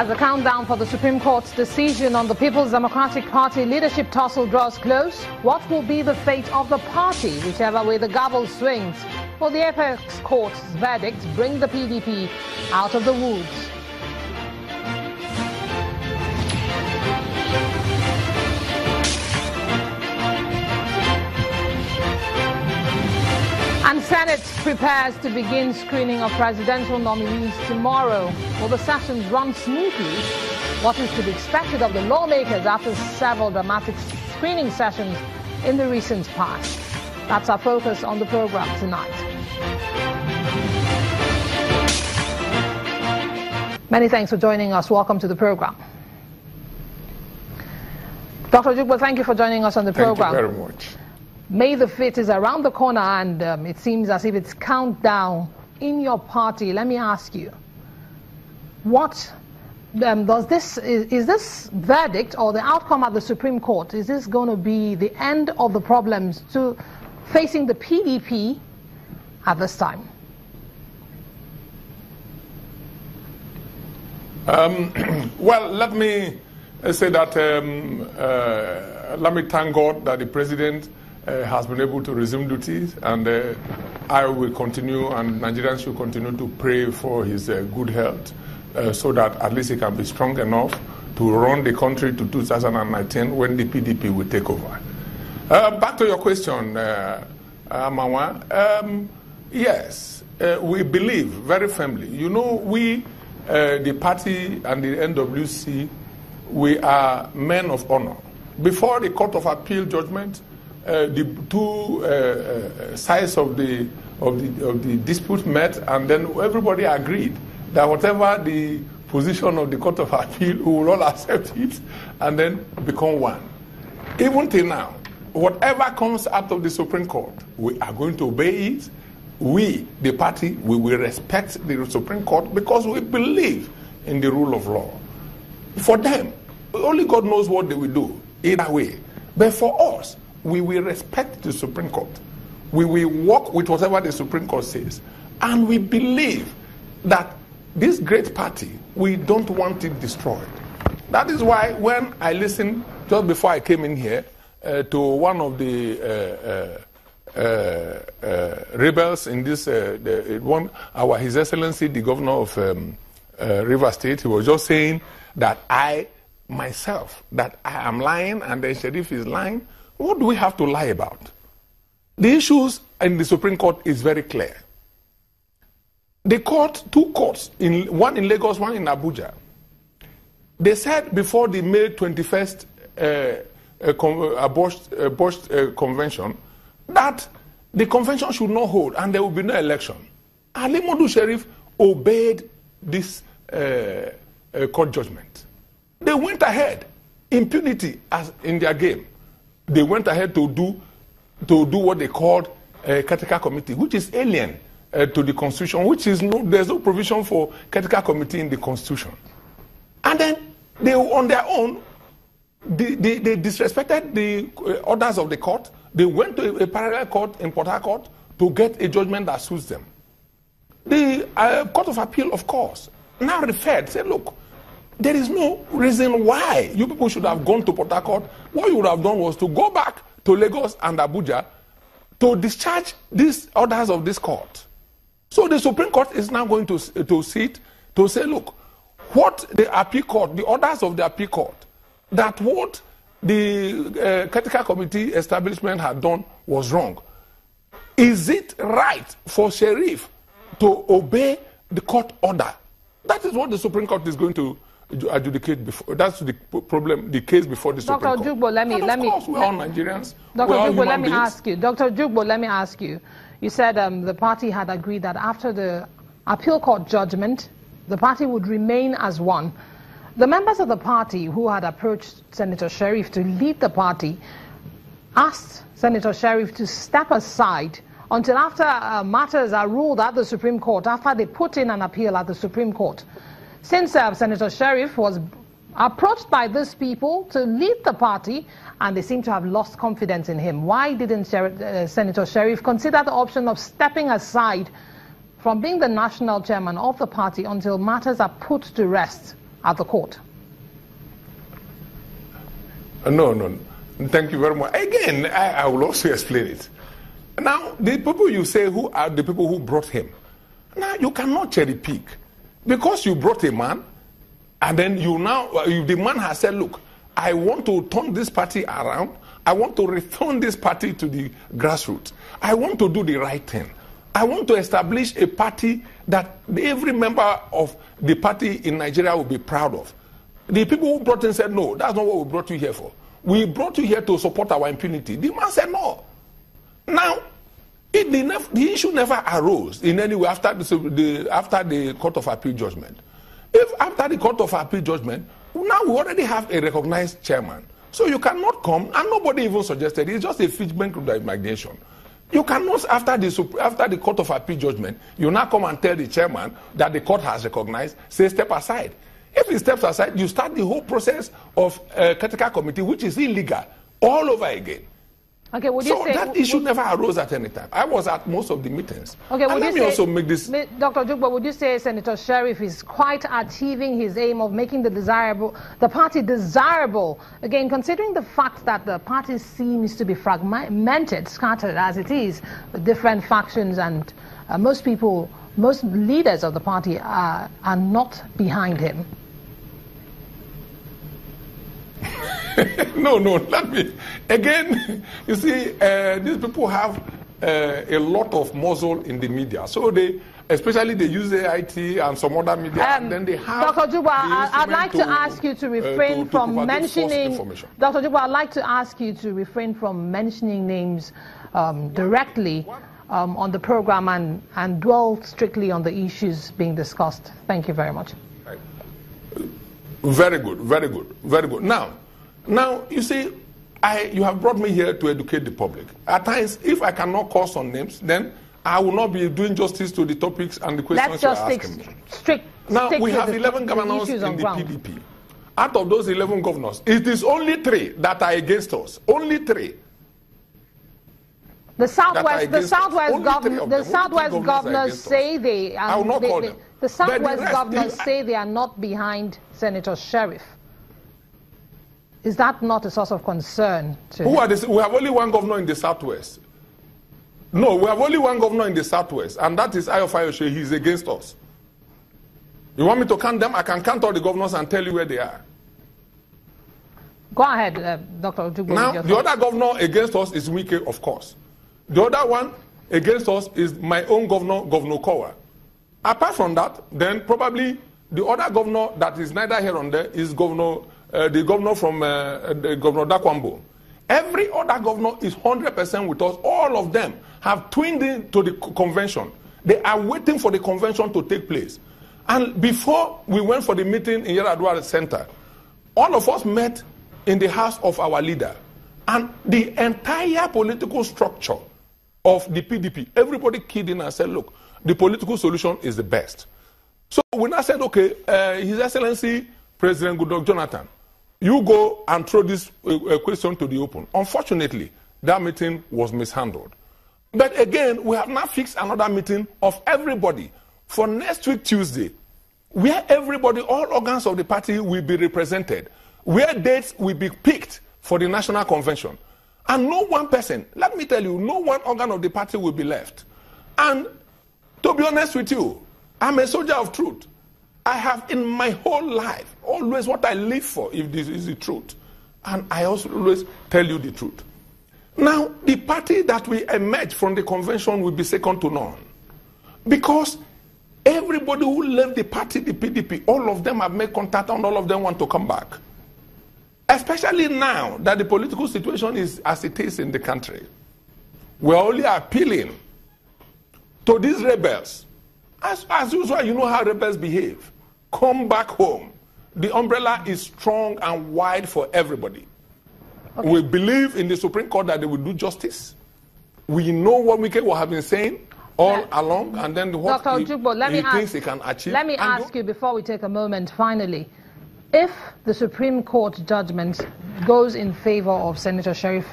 As the countdown for the Supreme Court's decision on the People's Democratic Party leadership tussle draws close, what will be the fate of the party, whichever way the gavel swings? Will the apex court's verdict bring the PDP out of the woods? And Senate prepares to begin screening of presidential nominees tomorrow. Will the sessions run smoothly? What is to be expected of the lawmakers after several dramatic screening sessions in the recent past? That's our focus on the program tonight. Many thanks for joining us. Welcome to the program. Dr. Ojugbo, thank you for joining us on the program. Thank you very much. May the 5th is around the corner, and it seems as if it's countdown in your party. Let me ask you, what is this verdict or the outcome at the Supreme Court, is this going to be the end of the problems to facing the PDP at this time? Well, let me say that let me thank God that the President has been able to resume duties, and I will continue, and Nigerians should continue to pray for his good health so that at least he can be strong enough to run the country to 2019 when the PDP will take over. Back to your question, Amawa. Yes, we believe very firmly. You know, we, the party and the NWC, we are men of honor. Before the Court of Appeal judgment, the two sides of the dispute met, and then everybody agreed that whatever the position of the Court of Appeal, we will all accept it and then become one. Even till now, whatever comes out of the Supreme Court, we are going to obey it. We, the party, we will respect the Supreme Court because we believe in the rule of law. For them, only God knows what they will do either way. But for us, we will respect the Supreme Court. We will work with whatever the Supreme Court says. And we believe that this great party, we don't want it destroyed. That is why when I listened, just before I came in here, to one of the rebels in this, His Excellency, the Governor of River State, he was just saying that I am lying and the Sheriff is lying. What do we have to lie about? The issues in the Supreme Court is very clear. The court, two courts, one in Lagos, one in Abuja, they said before the May 21st abortion convention that the convention should not hold and there will be no election. Ali Modu Sheriff obeyed this court judgment. They went ahead, impunity as in their game. They went ahead to do what they called a caretaker committee, which is alien to the Constitution, there's no provision for caretaker committee in the Constitution. And then they, on their own, they disrespected the orders of the court. They went to a parallel court in Port Harcourt to get a judgment that suits them. The Court of Appeal, of course, now referred, said, look, there is no reason why you people should have gone to Port Harcourt. What you would have done was to go back to Lagos and Abuja to discharge these orders of this court. So the Supreme Court is now going to sit to say, look, what the appeal court, the orders of the appeal court, that what the caretaker committee establishment had done was wrong. Is it right for Sheriff to obey the court order? That is what the Supreme Court is going to adjudicate before. That's the problem, the case before the Supreme Court. Dr. Ojugbo, let me we're all Nigerians. Dr. Ojugbo, let me ask you. Dr. Ojugbo, let me ask you. You said the party had agreed that after the appeal court judgment, the party would remain as one. The members of the party who had approached Senator Sheriff to lead the party asked Senator Sheriff to step aside until after matters are ruled at the Supreme Court, after they put in an appeal at the Supreme Court. Since Senator Sheriff was approached by these people to lead the party, and they seem to have lost confidence in him, why didn't Senator Sheriff consider the option of stepping aside from being the national chairman of the party until matters are put to rest at the court? No. Thank you very much. Again, I will also explain it. Now, the people you say who are the people who brought him, now you cannot cherry pick. Because you brought a man, and then the man has said, look, I want to turn this party around. I want to return this party to the grassroots. I want to do the right thing. I want to establish a party that every member of the party in Nigeria will be proud of. The people who brought him said, no, that's not what we brought you here for. We brought you here to support our impunity. The man said, no. Now, the issue never arose in any way after the Court of Appeal judgment. If after the Court of Appeal judgment, now we already have a recognized chairman. So you cannot come, and nobody even suggested, it's just a figment of the imagination. You cannot, after the Court of Appeal judgment, you now come and tell the chairman that the court has recognized, say step aside. If he steps aside, you start the whole process of critical committee, which is illegal, all over again. Okay, would you say that issue never arose at any time. I was at most of the meetings. Okay, and let me also make this. Dr. Ojugbo, would you say Senator Sheriff is quite achieving his aim of making the party desirable? Again, considering the fact that the party seems to be fragmented, scattered as it is, with different factions, and most leaders of the party are not behind him. No, let me. Again, you see, these people have a lot of muscle in the media. So especially they use AIT and some other media, and then they have... Dr. Ojugbo, I'd like to ask you to refrain from mentioning... Dr. Ojugbo, I'd like to ask you to refrain from mentioning names directly on the program and dwell strictly on the issues being discussed. Thank you very much. Very good. Now, you see, you have brought me here to educate the public. At times, if I cannot call some names, then I will not be doing justice to the topics and the questions you are asking me. Now, we have 11 governors in the PDP. Out of those 11 governors, it is only 3 that are against us. Only 3. The Southwest governors say they are. I will not call them. The Southwest governors say they are not behind Senator Sheriff. Is that not a source of concern to We have only one governor in the Southwest. No, we have only one governor in the Southwest, and that is Ayo Fayose. He's against us. You want me to count them? I can count all the governors and tell you where they are. Go ahead, Dr. Ojugbo. Now, the other governor against us is Wike, of course. The other one against us is my own governor, Governor Kowa. Apart from that, then probably the other governor that is neither here nor there is the governor from Governor Dakwambo. Every other governor is 100% with us. All of them have tuned into the convention. They are waiting for the convention to take place. And before we went for the meeting in Yaradua Center, all of us met in the house of our leader. And the entire political structure of the PDP, everybody keyed in and said, look, the political solution is the best. So when I said, okay, His Excellency President Goodluck Jonathan, you go and throw this question to the open. Unfortunately, that meeting was mishandled. But again, we have now fixed another meeting of everybody for next week Tuesday, where everybody, all organs of the party will be represented, where dates will be picked for the national convention. And no one person, let me tell you, no one organ of the party will be left. And to be honest with you, I'm a soldier of truth. I have in my whole life always what I live for, if this is the truth. And I also always tell you the truth. Now, the party that will emerge from the convention will be second to none. Because everybody who left the party, the PDP, all of them have made contact and all of them want to come back. Especially now that the political situation is as it is in the country. We're only appealing to these rebels. As usual, you know how rebels behave. Come back home. The umbrella is strong and wide for everybody. Okay. We believe in the Supreme Court that they will do justice. We know what Wike have been saying all along, and then what Dr. Ojugbo, he thinks he can achieve. Let me ask you before we take a moment, finally, if the Supreme Court judgment goes in favor of Senator Sheriff,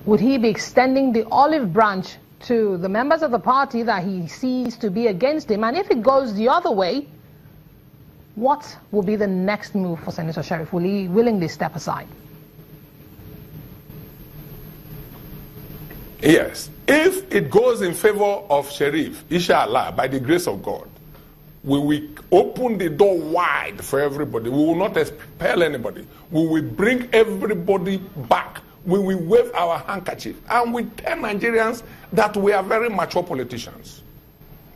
would he be extending the olive branch to the members of the party that he sees to be against him? And if it goes the other way, what will be the next move for Senator Sheriff? Will he willingly step aside? Yes. If it goes in favor of Sheriff, inshallah, by the grace of God, we will open the door wide for everybody. We will not expel anybody. We will bring everybody back. We will wave our handkerchief. And we tell Nigerians that we are very mature politicians.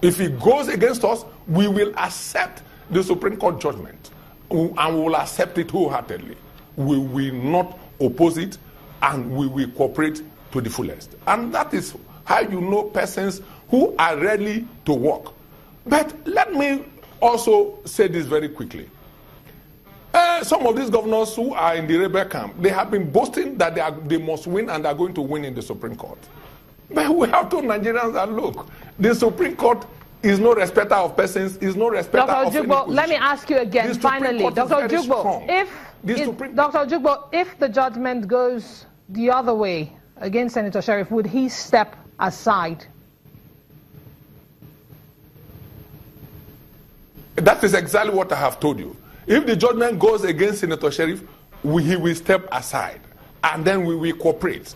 If it goes against us, we will accept the Supreme Court judgment. And we will accept it wholeheartedly. We will not oppose it, and we will cooperate to the fullest. And that is how you know persons who are ready to work. But let me also say this very quickly. Some of these governors who are in the rebel camp, they have been boasting that they must win and are going to win in the Supreme Court. But we have told Nigerians that, look, the Supreme Court is no respecter of persons, is no respecter of any position. Let me ask you again, finally. Dr. Ojugbo, if the judgment goes the other way against Senator Sheriff, would he step aside? That is exactly what I have told you. If the judgment goes against Senator Sheriff, he will step aside, and then we will cooperate.